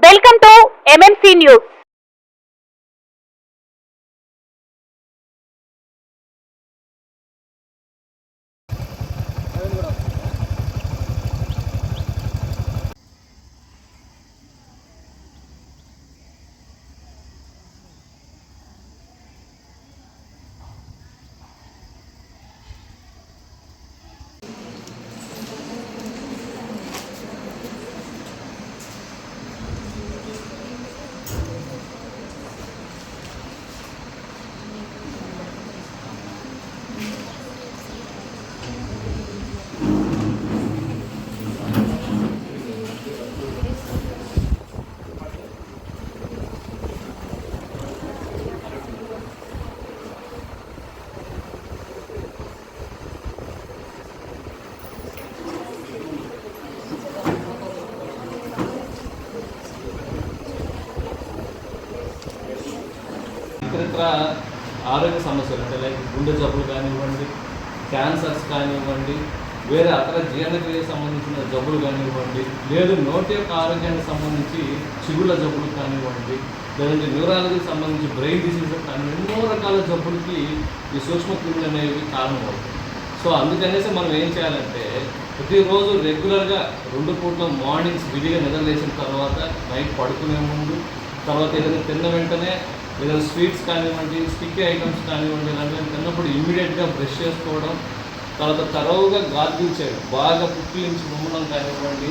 Welcome to MMC news. ఇతర ఆరోగ్య సమస్యలు అంటే లైక్ గుండె జబ్బులు కానివ్వండి, క్యాన్సర్స్ కానివ్వండి, వేరే అతర జీర్ణక్రియకు సంబంధించిన జబ్బులు కానివ్వండి, లేదు నోటి యొక్క ఆరోగ్యానికి సంబంధించి చిగుళ్ళ జబ్బులు కానివ్వండి, లేదంటే న్యూరాలజీకి సంబంధించి బ్రెయిన్ డిసీజెస్ కానీ ఎన్నో రకాల జబ్బులకి ఈ సూక్ష్మక్రిములు అనేవి కారణమవుతాయి. సో అందుకనేసి మనం ఏం చేయాలంటే ప్రతిరోజు రెగ్యులర్గా 2 పూట్ల మార్నింగ్స్ విడిగా నిద్రలేసిన తర్వాత, నైట్ పడుకునే ముందు, తర్వాత ఏదైనా తిన్న వెంటనే ఏదైనా స్వీట్స్ కానివ్వండి, స్టిక్కీ ఐటమ్స్ కానివ్వండి, ఇలాంటివి తిన్నప్పుడు ఇమ్మీడియట్గా బ్రష్ చేసుకోవడం, తర్వాత తరువుగా గార్గిల్ చేయడం, బాగా పుక్కిలించి ఉమ్మడం కానివ్వండి,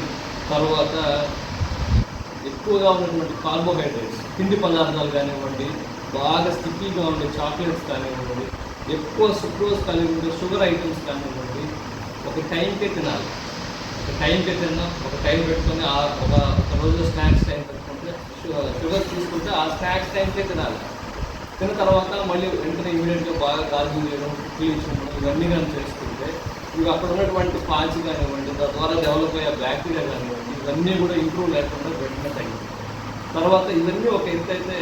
తర్వాత ఎక్కువగా ఉన్నటువంటి కార్బోహైడ్రేట్స్ పిండి పదార్థాలు కానివ్వండి, బాగా స్టిక్కీగా ఉండే చాక్లెట్స్ కానివ్వండి, ఎక్కువ సుక్రోజ్ కలిగి ఉండే షుగర్ ఐటమ్స్ కానివ్వండి, ఒక టైంకే తినాలి. ఒక టైంకే తిన్నా, ఒక టైం పెట్టుకొని ఒక రోజు స్నాక్స్ టైం పెట్టుకుంటే షుగర్ తీసుకుంటే ఆ స్నాక్స్ టైంకే తినాలి. తిన్న తర్వాత మళ్ళీ వెంటనే ఇమీడియట్గా బాగా గార్గిల్ చేయడం, పీల్చడం, ఇవన్నీ కానీ చేసుకుంటే ఇవి అక్కడ ఉన్నటువంటి పాచి కానివ్వండి, తద్వారా డెవలప్ అయ్యే బ్యాక్టీరియా కానివ్వండి, ఇవన్నీ కూడా ఇంప్రూవ్ లేకుండా వెంటనే తగ్గింది. తర్వాత ఇవన్నీ ఒక ఎత్తు అయితే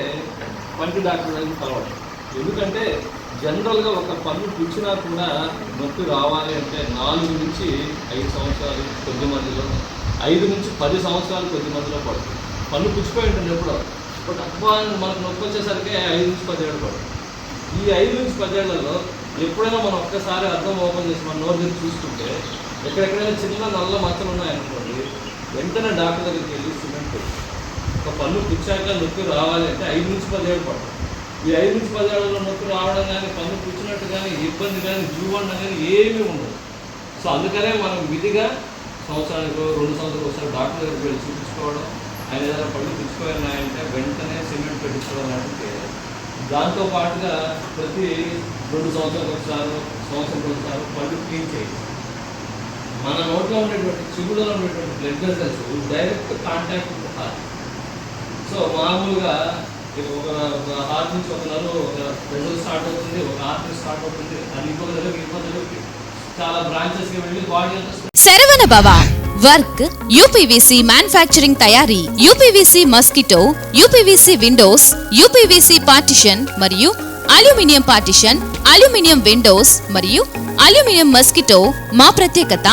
పంటి డాక్టర్ అనేది కలవడం. ఎందుకంటే జనరల్గా ఒక పన్ను పుచ్చినా కూడా నొప్పి రావాలి అంటే 4 నుంచి 5 సంవత్సరాలు కొద్ది మందిలో, 5 నుంచి 10 సంవత్సరాలు కొద్ది మందిలో పడుతుంది. పన్ను పుచ్చిపోయి ఉంటుంది ఎప్పుడో, బట్ అబ్బా మనకు నొప్పి వచ్చేసరికి 5 నుంచి 10 ఏళ్ళు పడుతుంది. ఈ 5 నుంచి 10 ఏళ్లలో ఎప్పుడైనా మనం ఒక్కసారి అర్థం ఓపెన్ చేసి మన నోరు దగ్గర చూసుకుంటే ఎక్కడెక్కడైనా చిన్న నల్ల మచ్చలు ఉన్నాయనుకోండి, వెంటనే డాక్టర్ దగ్గరికి వెళ్ళి సిమెంట్ పెట్టి ఒక పన్ను పుచ్చాక నొప్పి రావాలి అంటే 5 నుంచి 10 ఏళ్ళు పడుతుంది. ఈ 5 నుంచి 10 ఏళ్ళలో నొప్పి రావడం కానీ, పన్ను పుచ్చినట్టు కానీ, ఇబ్బంది కానీ, జూవడం కానీ ఏమీ ఉండదు. సో అందుకనే మనం విధిగా సంవత్సరానికి 2 సంవత్సరాలు ఒకసారి డాక్టర్ దగ్గరికి వెళ్ళి చూపించుకోవడం, ఆయన ఏదైనా పళ్ళు పుచ్చుకోవాలంటే వెంటనే సిమెంట్ పెట్టించుకోవడం లాంటివి. దాంతోపాటుగా ప్రతి 2 సంవత్సరాలకు ఒకసారి, సంవత్సరానికి ఒకసారి పళ్ళు క్లీన్ చేయాలి. మన నోట్లో ఉండేటువంటి చిగుళ్ళలో ఉండేటువంటి blood vessels direct contact with heart. So మామూలుగా ఒక హార్ట్ నుంచి ఒక నెలలో ఒక వెసల్ స్టార్ట్ అవుతుంది, ఒక ఆర్టరీ స్టార్ట్ అవుతుంది, అది ఇంకొక దగ్గరికి చాలా బ్రాంచెస్కి వెళ్ళి బాడీ అంతా. శరవణ భవ వర్క్ UPVC మ్యానుఫ్యాక్చరింగ్ తయారీ, UPVC mosquito, UPVC Windows, UPVC partition మరియు అల్యూమినియం పార్టిషన్, అల్యూమినియం విండోస్ మరియు అల్యూమినియం మస్కిటో. మా ప్రత్యేకత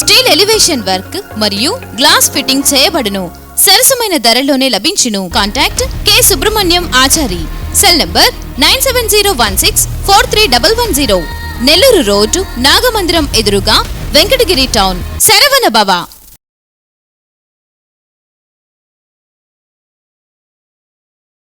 స్టీల్ ఎలివేషన్ వర్క్ మరియు గ్లాస్ ఫిట్టింగ్ చేయబడును. సరసమైన ధరలోనే లభించును. Contact K Subrahmanyam Achari. Cell number 9706431110. Nellore road, Nagamandiram ఎదురుగా, వెంకటగిరి టౌన్. శరవణ భవ.